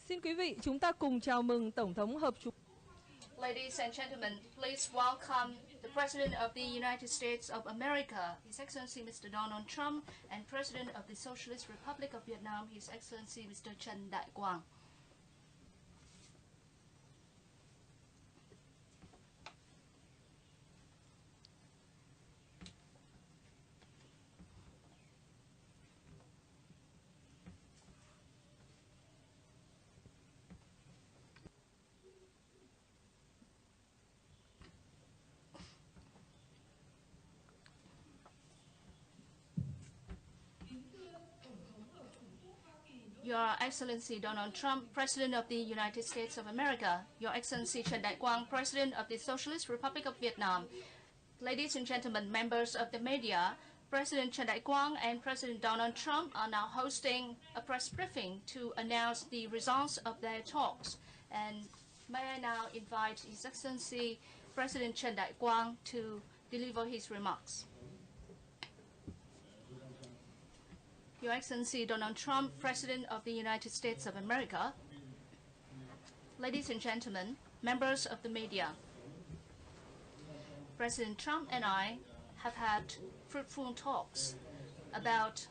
Xin quý vị, chúng ta cùng chào mừng Tổng thống Hợp chủng. Ladies and gentlemen, please welcome the President of the United States of America, His Excellency Mr. Donald Trump, and President of the Socialist Republic of Vietnam, His Excellency Mr. Trần Đại Quang. Your Excellency Donald Trump, President of the United States of America, Your Excellency Trần Đại Quang, President of the Socialist Republic of Vietnam, ladies and gentlemen, members of the media, President Trần Đại Quang and President Donald Trump are now hosting a press briefing to announce the results of their talks. And may I now invite His Excellency President Trần Đại Quang to deliver his remarks. Your Excellency Donald Trump, President of the United States of America, ladies and gentlemen, members of the media, President Trump and I have had fruitful talks about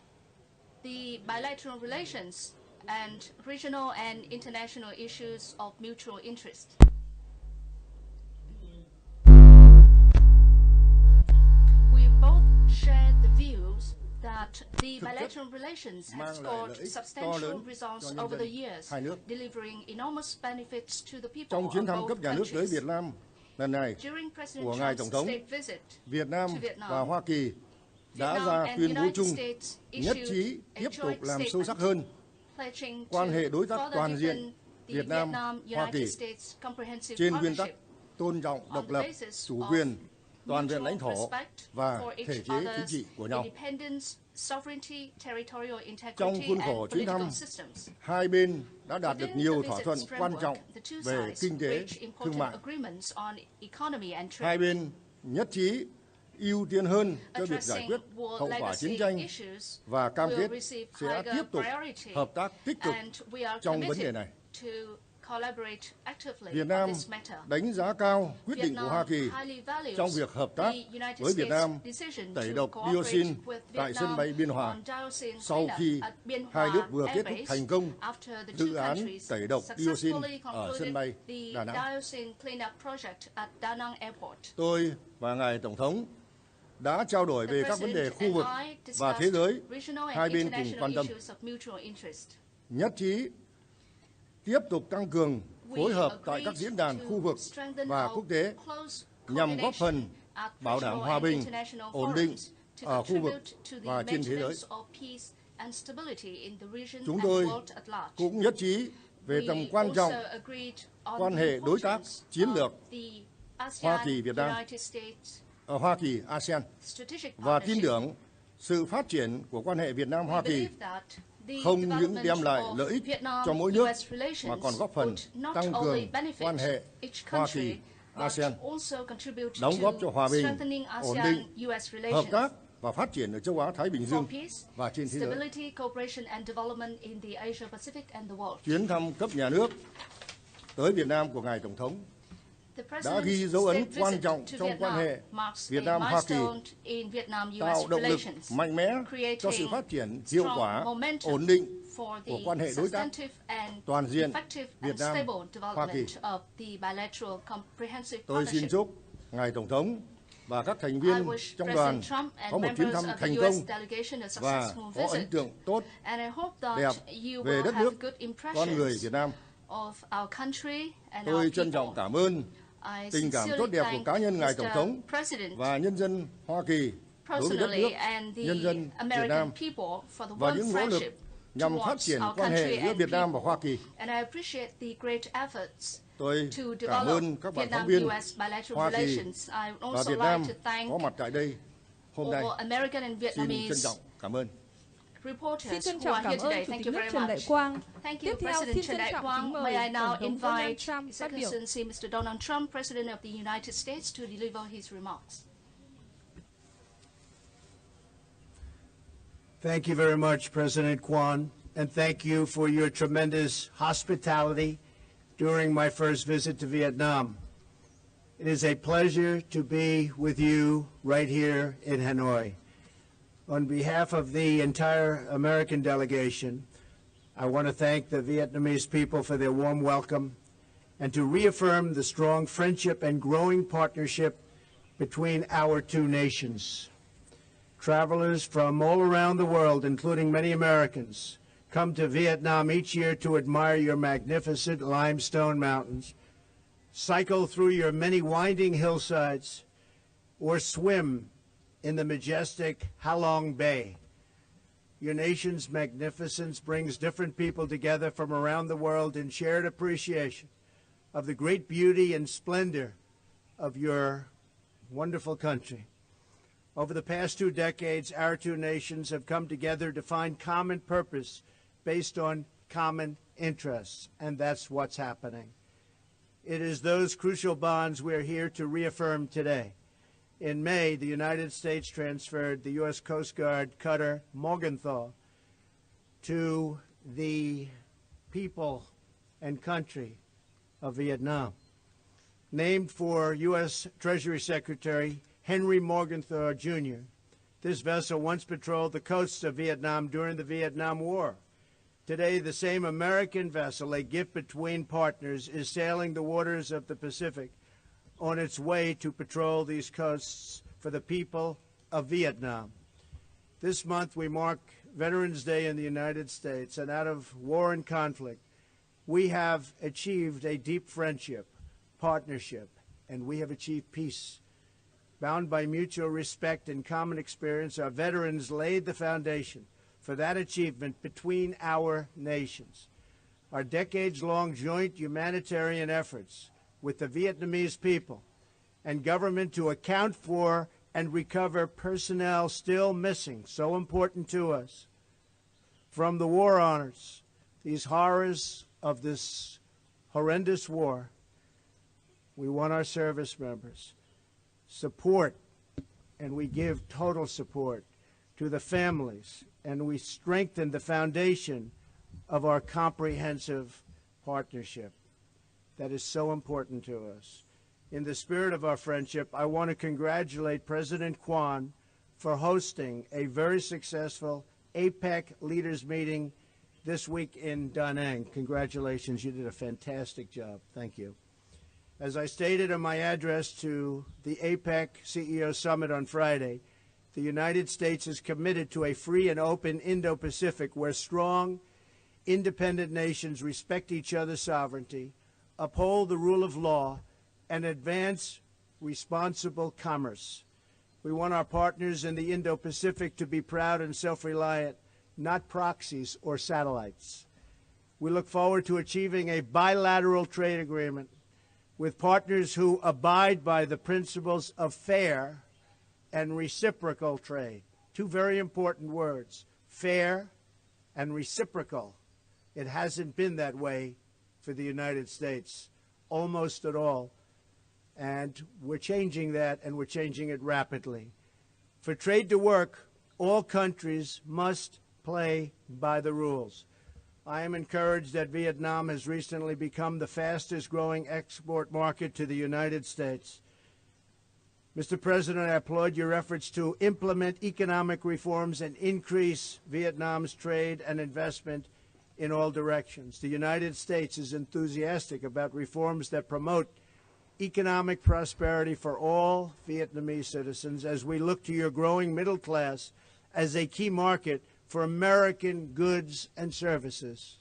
the bilateral relations and regional and international issues of mutual interest. We both shared the views that the bilateral relations have scored substantial results over the years, delivering enormous benefits to the people Trong chuyến thăm cấp of nhà nước both tới countries. Việt Nam lần này During President của ngài Trump's Tổng thống, state visit Việt Nam to Vietnam, và Hoa Kỳ đã Vietnam ra and tuyên bố United chung States nhất issued trí a tiếp tục joint làm sâu statement sắc hơn pledging quan hệ to đối tác further toàn diện deepen the Việt Nam, Hoa Vietnam-United Kỳ States comprehensive trên nguyên tắc partnership tôn trọng on độc the lập, basis chủ of quyền, toàn vẹn mutual lãnh thổ respect và for thể each chế chính other's trị của nhau. independence, sovereignty, territorial Trong integrity, khuôn khổ and chuyến political thăm, systems. hai bên đã đạt được Within nhiều the thỏa visit's thuận quan framework, trọng the two về sides kinh tế, reached thương important mại. agreements on economy and trade. Hai bên nhất trí ưu tiên hơn cho việc giải quyết Addressing war hậu quả legacy chiến tranh issues và cam will kết receive sẽ higher tiếp tục priority, hợp tác tích cực and we are trong vấn đề committed này. to collaborate actively Việt on Nam this matter. đánh giá cao quyết định của Hoa Kỳ highly values trong việc hợp tác the United với Việt States Nam decision tẩy to độc cooperate dioxin with tại Vietnam sân bay Biên Hòa on dioxin sau cleanup khi at Biên hai Hòa nước vừa kết thúc Airbase thành công after the dự two án countries tẩy độc dioxin successfully ở sân concluded bay the Đà Nẵng. dioxin cleanup project at Da Nang Airport. Tôi và ngài Tổng thống đã trao đổi về các vấn đề khu vực và thế giới hai bên cùng quan tâm, nhất trí tiếp tục tăng cường phối hợp tại các diễn đàn khu vực và quốc tế nhằm góp phần bảo đảm hòa bình, ổn định ở khu vực và trên thế giới. Chúng tôi cũng nhất trí về tầm quan trọng quan hệ đối tác chiến lược Hoa Kỳ-Việt Nam, Hoa Kỳ-ASEAN và tin tưởng sự phát triển của quan hệ Việt Nam-Hoa Kỳ không những đem lại lợi ích cho mỗi nước mà còn góp phần tăng cường quan hệ Hoa Kỳ-ASEAN, đóng góp cho hòa bình, ổn định, hợp tác và phát triển ở châu Á-Thái Bình Dương và trên thế giới. Chuyến thăm cấp nhà nước tới Việt Nam của ngài Tổng thống đã ghi dấu ấn quan trọng trong quan hệ Việt Nam-Hoa Kỳ, tạo động lực mạnh mẽ cho sự phát triển hiệu quả, ổn định của quan hệ đối tác toàn diện Việt Nam-Hoa Kỳ. Tôi xin chúc ngài Tổng thống và các thành viên trong đoàn có một chuyến thăm thành công và có ấn tượng tốt, đẹp về đất nước, con người Việt Nam. Tôi trân trọng cảm ơn tình cảm tốt đẹp của cá nhân ngài Tổng thống và nhân dân Hoa Kỳ đối với đất nước, nhân dân Việt Nam và những nỗ lực nhằm phát triển quan hệ giữa Việt Nam và Hoa Kỳ. Tôi cảm ơn các bạn phóng viên Hoa Kỳ và Việt Nam có mặt tại đây hôm nay. Xin trân trọng cảm ơn. Xin trân trọng cảm ơn Chủ tịch nước Trần Đại Quang. Tiếp theo, xin trân trọng kính mời Tổng thống Donald Trump phát biểu. Mr. Donald Trump, President of the United States, to deliver his remarks. Thank you very much, President Quang, and thank you for your tremendous hospitality during my first visit to Vietnam. It is a pleasure to be with you right here in Hanoi. On behalf of the entire American delegation, I want to thank the Vietnamese people for their warm welcome and to reaffirm the strong friendship and growing partnership between our two nations. Travelers from all around the world, including many Americans, come to Vietnam each year to admire your magnificent limestone mountains, cycle through your many winding hillsides, or swim in the majestic Ha Long Bay. Your nation's magnificence brings different people together from around the world in shared appreciation of the great beauty and splendor of your wonderful country. Over the past 2 decades, our two nations have come together to find common purpose based on common interests, and that's what's happening. It is those crucial bonds we're here to reaffirm today. In May, the United States transferred the U.S. Coast Guard cutter Morgenthau to the people and country of Vietnam. Named for U.S. Treasury Secretary Henry Morgenthau, Jr., this vessel once patrolled the coasts of Vietnam during the Vietnam War. Today, the same American vessel, a gift between partners, is sailing the waters of the Pacific on its way to patrol these coasts for the people of Vietnam. This month, we mark Veterans Day in the United States, and out of war and conflict, we have achieved a deep friendship, partnership, and we have achieved peace. Bound by mutual respect and common experience, our veterans laid the foundation for that achievement between our nations. Our decades-long joint humanitarian efforts with the Vietnamese people and government to account for and recover personnel still missing, so important to us. From the war honors, these horrors of this horrendous war, we want our service members support, and we give total support to the families, and we strengthen the foundation of our comprehensive partnership that is so important to us. In the spirit of our friendship, I want to congratulate President Quang for hosting a very successful APEC leaders meeting this week in Da Nang. Congratulations, you did a fantastic job. Thank you. As I stated in my address to the APEC CEO Summit on Friday, the United States is committed to a free and open Indo-Pacific where strong, independent nations respect each other's sovereignty, uphold the rule of law, and advance responsible commerce. We want our partners in the Indo-Pacific to be proud and self-reliant, not proxies or satellites. We look forward to achieving a bilateral trade agreement with partners who abide by the principles of fair and reciprocal trade. Two very important words, fair and reciprocal. It hasn't been that way for the United States, almost at all. And we're changing that, and we're changing it rapidly. For trade to work, all countries must play by the rules. I am encouraged that Vietnam has recently become the fastest growing export market to the United States. Mr. President, I applaud your efforts to implement economic reforms and increase Vietnam's trade and investment in all directions. The United States is enthusiastic about reforms that promote economic prosperity for all Vietnamese citizens as we look to your growing middle class as a key market for American goods and services.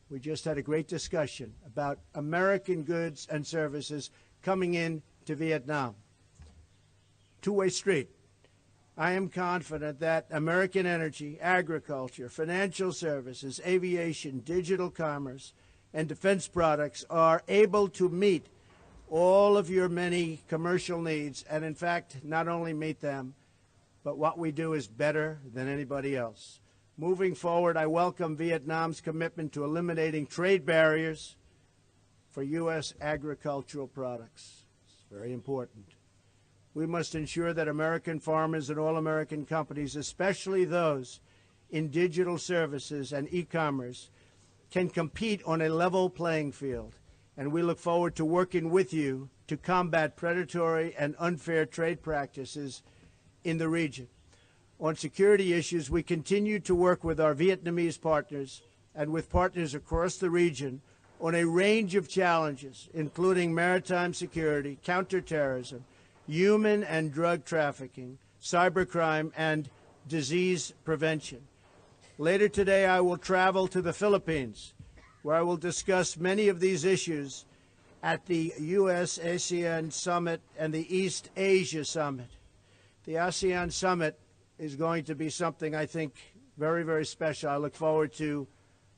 We just had a great discussion about American goods and services coming in to Vietnam. Two-way street. I am confident that American energy, agriculture, financial services, aviation, digital commerce, and defense products are able to meet all of your many commercial needs, and in fact, not only meet them, but what we do is better than anybody else. Moving forward, I welcome Vietnam's commitment to eliminating trade barriers for U.S. agricultural products. It's very important. We must ensure that American farmers and all American companies, especially those in digital services and e-commerce can compete on a level playing field, and we look forward to working with you to combat predatory and unfair trade practices in the region. On security issues, we continue to work with our Vietnamese partners and with partners across the region on a range of challenges, including maritime security, counterterrorism, human and drug trafficking, cybercrime, and disease prevention. Later today, I will travel to the Philippines, where I will discuss many of these issues at the U.S.-ASEAN Summit and the East Asia Summit. The ASEAN Summit is going to be something I think very, very special. I look forward to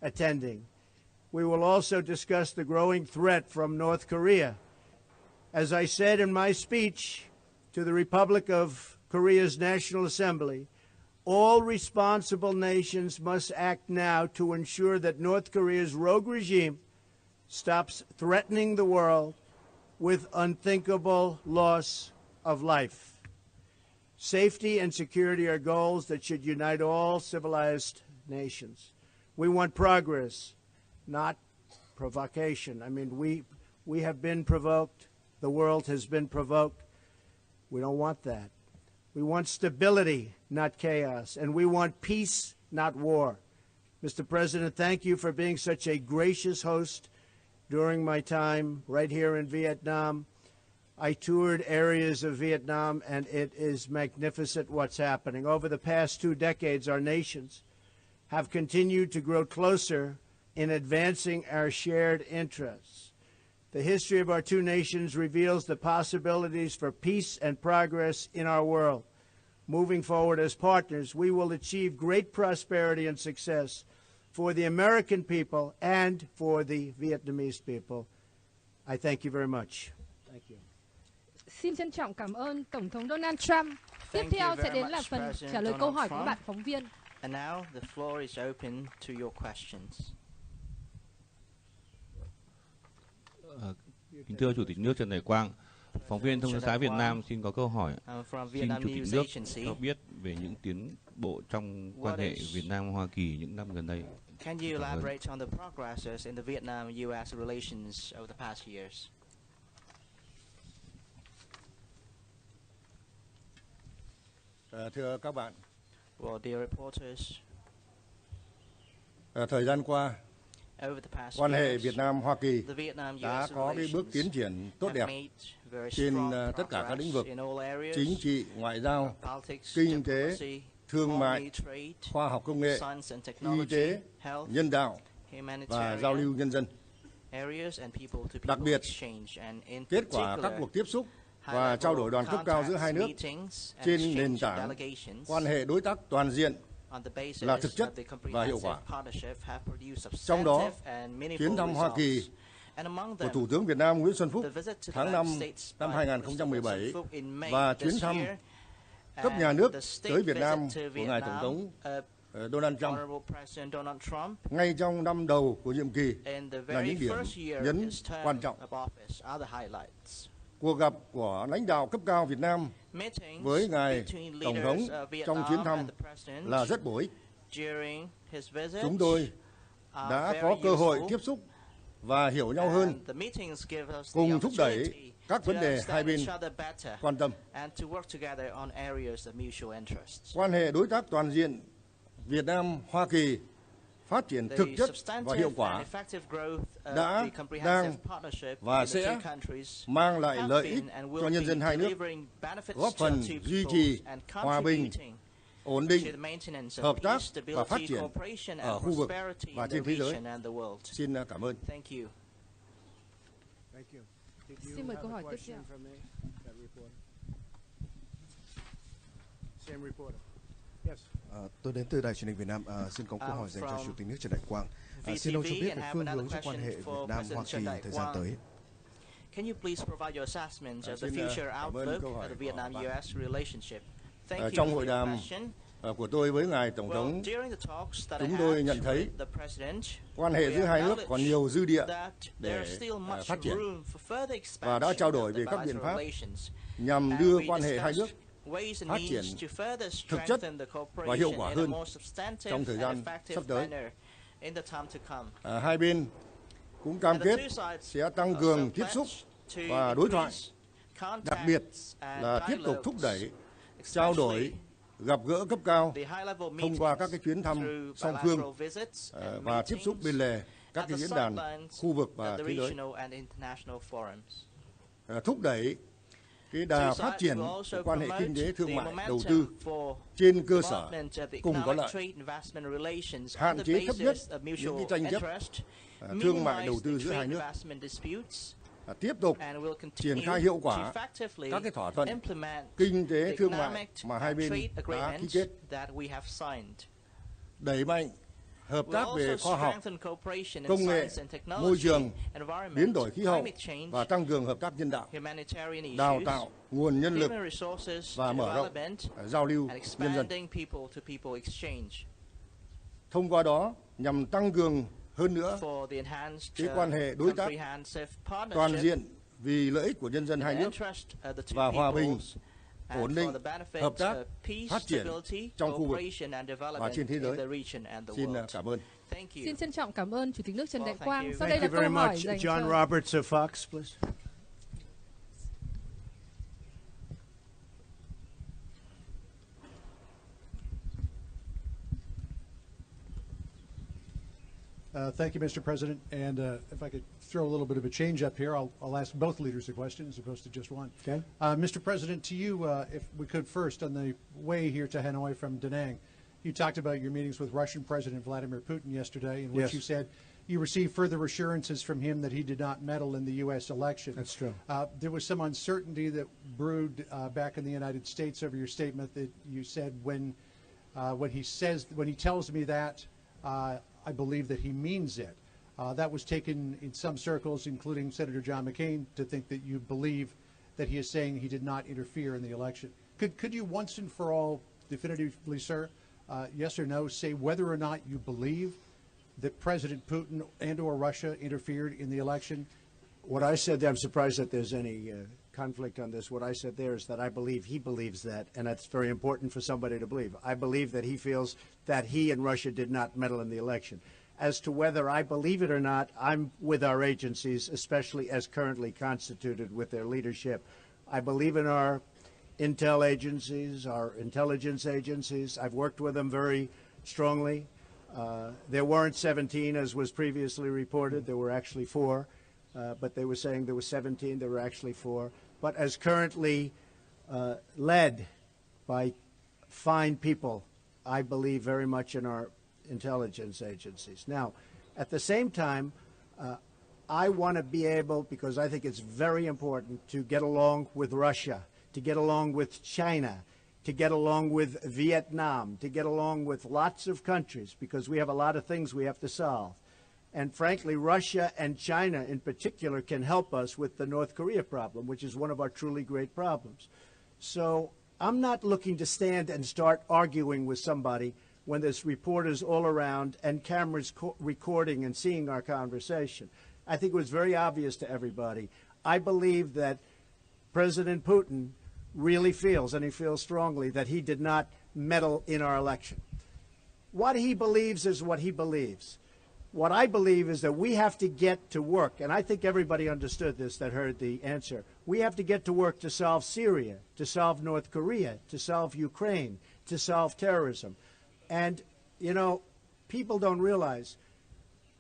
attending. We will also discuss the growing threat from North Korea. As I said in my speech to the Republic of Korea's National Assembly, all responsible nations must act now to ensure that North Korea's rogue regime stops threatening the world with unthinkable loss of life. Safety and security are goals that should unite all civilized nations. We want progress, not provocation. I mean, we have been provoked. The world has been provoked. We don't want that. We want stability, not chaos, and we want peace, not war. Mr. President, thank you for being such a gracious host during my time right here in Vietnam. I toured areas of Vietnam, and it is magnificent what's happening. Over the past 2 decades, our nations have continued to grow closer in advancing our shared interests. The history of our two nations reveals the possibilities for peace and progress in our world. Moving forward as partners, we will achieve great prosperity and success for the American people and for the Vietnamese people. I thank you very much. Thank you. Xin trân trọng cảm ơn Tổng thống Donald Trump. Tiếp theo sẽ đến là phần trả lời câu hỏi của các bạn phóng viên. And now the floor is open to your questions. Kính thưa Chủ tịch nước Trần Đại Quang, phóng viên Thông tấn xã Việt Nam xin có câu hỏi. Xin Chủ tịch nước cho biết về những tiến bộ trong quan hệ Việt Nam-Hoa Kỳ những năm gần đây. Can you elaborate on the progresses in the Vietnam-U.S. relations over the past years? Thưa các bạn, Well, dear reporters, thời gian qua, quan hệ Việt Nam-Hoa Kỳ đã có cái bước tiến triển tốt đẹp trên tất cả các lĩnh vực chính trị, ngoại giao, kinh tế, thương mại, khoa học công nghệ, y tế, nhân đạo và giao lưu nhân dân. Đặc biệt, kết quả các cuộc tiếp xúc và trao đổi đoàn cấp cao giữa hai nước trên nền tảng quan hệ đối tác toàn diện là thực chất và hiệu quả. Trong đó, chuyến thăm Hoa Kỳ của Thủ tướng Việt Nam Nguyễn Xuân Phúc tháng 5 năm 2017 và chuyến thăm cấp nhà nước tới Việt Nam của ngài Tổng thống Donald Trump ngay trong năm đầu của nhiệm kỳ là những điểm nhấn quan trọng. Cuộc gặp của lãnh đạo cấp cao Việt Nam với ngài Tổng thống trong chuyến thăm là rất bổ ích. Chúng tôi đã có cơ hội tiếp xúc và hiểu nhau hơn, cùng thúc đẩy các vấn đề hai bên quan tâm. Quan hệ đối tác toàn diện Việt Nam-Hoa Kỳ phát triển thực chất và hiệu quả đã, đang và sẽ mang lại lợi ích cho nhân dân hai nước, góp phần duy trì hòa bình, ổn định, hợp tác và phát triển ở khu vực và trên thế giới. Xin cảm ơn. Xin mời câu hỏi tiếp theo. Tôi đến từ Đài truyền hình Việt Nam. Xin có câu hỏi dành cho Chủ tịch nước Trần Đại Quang. Xin ông cho biết về phương hướng cho quan hệ Việt Nam-Hoa Kỳ thời gian tới. Can you please provide your assessment of the future outlook of the Vietnam-U.S. relationship? Thank you trong hội đàm của tôi với ngài Tổng thống, chúng tôi nhận thấy quan hệ giữa hai nước còn nhiều dư địa để phát triển và đã trao đổi về các biện pháp nhằm đưa quan hệ hai nước phát triển thực chất và hiệu quả hơn trong thời gian sắp tới. Hai bên cũng cam kết sẽ tăng cường tiếp xúc và đối thoại, đặc biệt là tiếp tục thúc đẩy trao đổi, gặp gỡ cấp cao thông qua các cái chuyến thăm song phương và tiếp xúc bên lề các cái diễn đàn khu vực và thế giới, thúc đẩy cái đà phát triển của quan hệ kinh tế thương mại đầu tư trên cơ sở cùng có lợi, hạn chế thấp nhất những cái tranh chấp thương mại đầu tư giữa hai nước, tiếp tục triển khai hiệu quả các cái thỏa thuận kinh tế thương mại mà hai bên đã ký kết, đẩy mạnh hợp tác về khoa học, công nghệ, môi trường, biến đổi khí hậu và tăng cường hợp tác nhân đạo, đào tạo nguồn nhân lực và mở rộng giao lưu nhân dân. Thông qua đó nhằm tăng cường hơn nữa cái quan hệ đối tác toàn diện vì lợi ích của nhân dân hai nước và hòa bình, ổn định, hợp tác, phát triển trong khu vực và trên thế giới. Xin cảm ơn. Xin trân trọng cảm ơn Chủ tịch nước Trần Đại Quang. Sau đây là câu hỏi dành cho John Roberts of Fox, please. Thank you, Mr. President. And if I could throw a little bit of a change up here, I'll ask both leaders a question as opposed to just one. Okay. Mr. President, to you, if we could first, on the way here to Hanoi from Da Nang, you talked about your meetings with Russian President Vladimir Putin yesterday, in which you said you received further assurances from him that he did not meddle in the U.S. election. That's true. There was some uncertainty that brewed back in the United States over your statement that you said when he tells me that, I believe that he means it. That was taken in some circles, including Senator John McCain, to think that you believe that he is saying he did not interfere in the election. Could you once and for all, definitively, sir, yes or no, say whether or not you believe that President Putin and or Russia interfered in the election? What I said there, I'm surprised that there's any conflict on this. What I said there is that I believe he believes that, and that's very important for somebody to believe. I believe that he feels that he and Russia did not meddle in the election. As to whether I believe it or not, I'm with our agencies, especially as currently constituted with their leadership. I believe in our intel agencies, our intelligence agencies. I've worked with them very strongly. There weren't 17, as was previously reported. There were actually 4. But they were saying there were 17. There were actually 4. But as currently led by fine people, I believe very much in our intelligence agencies. Now, at the same time, I want to be able, because I think it's very important, to get along with Russia, to get along with China, to get along with Vietnam, to get along with lots of countries, because we have a lot of things we have to solve. And frankly, Russia and China in particular can help us with the North Korea problem, which is one of our truly great problems. So I'm not looking to stand and start arguing with somebody when there's reporters all around and cameras recording and seeing our conversation. I think it was very obvious to everybody. I believe that President Putin really feels, and he feels strongly, that he did not meddle in our election. What he believes is what he believes. What I believe is that we have to get to work, and I think everybody understood this that heard the answer. We have to get to work to solve Syria, to solve North Korea, to solve Ukraine, to solve terrorism. And, you know, people don't realize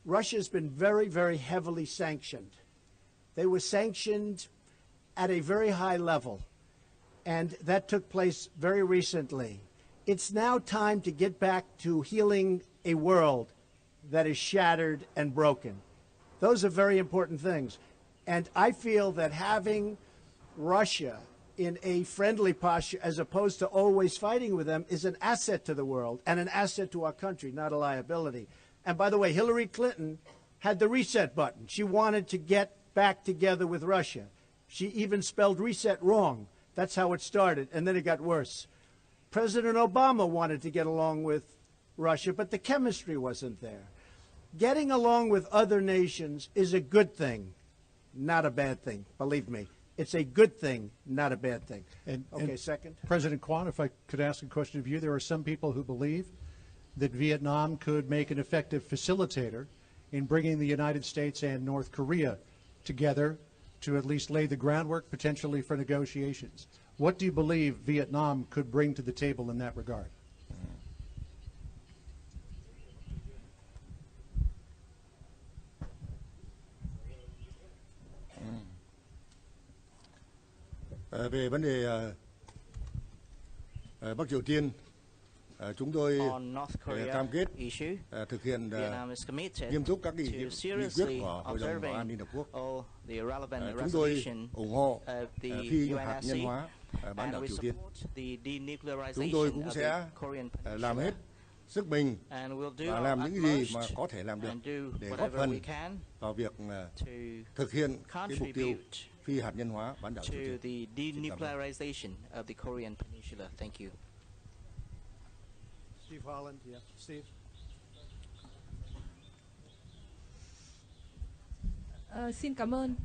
Russia's been very, very heavily sanctioned. They were sanctioned at a very high level, and that took place very recently. It's now time to get back to healing a world that is shattered and broken. Those are very important things. And I feel that having Russia in a friendly posture as opposed to always fighting with them is an asset to the world and an asset to our country, not a liability. And by the way, Hillary Clinton had the reset button. She wanted to get back together with Russia. She even spelled reset wrong. That's how it started, and then it got worse. President Obama wanted to get along with Russia, but the chemistry wasn't there. Getting along with other nations is a good thing, not a bad thing, believe me. It's a good thing, not a bad thing. And second. President Quang, if I could ask a question of you, there are some people who believe that Vietnam could make an effective facilitator in bringing the United States and North Korea together to at least lay the groundwork potentially for negotiations. What do you believe Vietnam could bring to the table in that regard? Về vấn đề Bắc Triều Tiên, chúng tôi cam kết thực hiện nghiêm túc các nghị quyết của Hội đồng Bảo an Liên Hợp Quốc. Chúng tôi ủng hộ phi hạt nhân hóa bán đảo Triều Tiên. Chúng tôi cũng sẽ làm hết sức mình và làm những gì mà có thể làm được để góp phần vào việc thực hiện cái mục tiêu phi hạt nhân hóa bán đảo Triều Tiên. Steve Holland, yeah. Steve. Xin cảm ơn.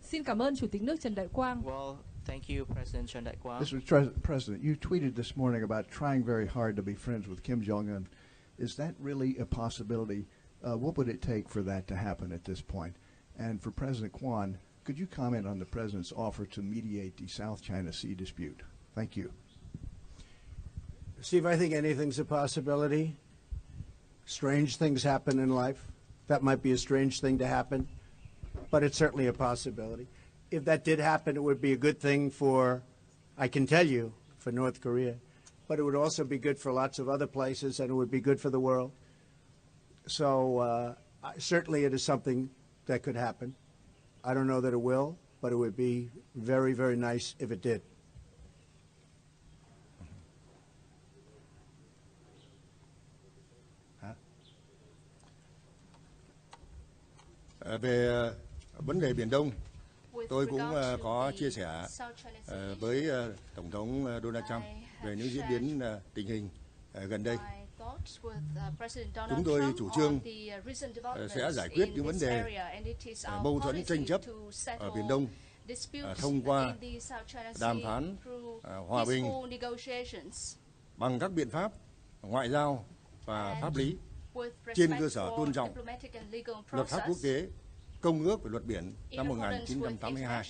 Xin cảm ơn Chủ tịch nước Trần Đại Quang. Well, thank you, President Trần Đại Quang. Mr. President, you tweeted this morning about trying very hard to be friends with Kim Jong-un. Is that really a possibility? What would it take for that to happen at this point? And for President Quang, could you comment on the President's offer to mediate the South China Sea dispute? Thank you. Steve, I think anything's a possibility. Strange things happen in life. That might be a strange thing to happen, but it's certainly a possibility. If that did happen, it would be a good thing for, I can tell you, for North Korea, but it would also be good for lots of other places, and it would be good for the world. So certainly it is something that could happen. I don't know that it will, but it would be very, very nice if it did. Về vấn đề Biển Đông, tôi cũng có chia sẻ với Tổng thống Donald Trump về những diễn biến tình hình gần đây. Chúng tôi chủ trương sẽ giải quyết những vấn đề mâu thuẫn tranh chấp ở Biển Đông thông qua đàm phán hòa bình bằng các biện pháp ngoại giao và pháp lý trên cơ sở tôn trọng luật pháp quốc tế, Công ước về luật biển năm 1982.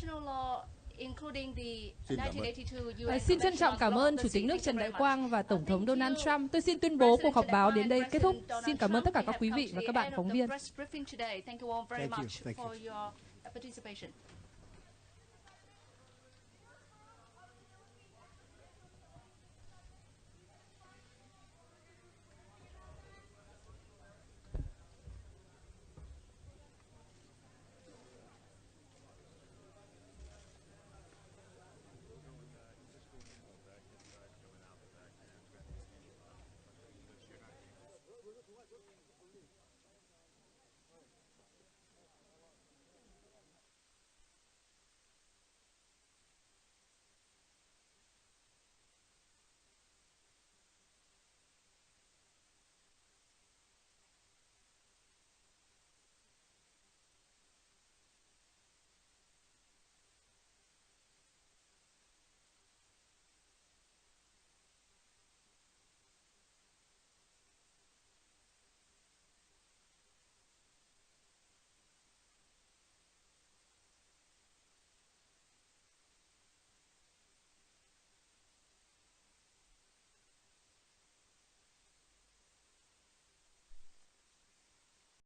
Xin trân trọng cảm ơn Chủ tịch nước Trần Đại Quang và Tổng thống Donald Trump. Tôi xin tuyên bố cuộc họp báo đến đây kết thúc. Xin cảm ơn tất cả các quý vị và các bạn phóng viên. Thank you all very much for your participation.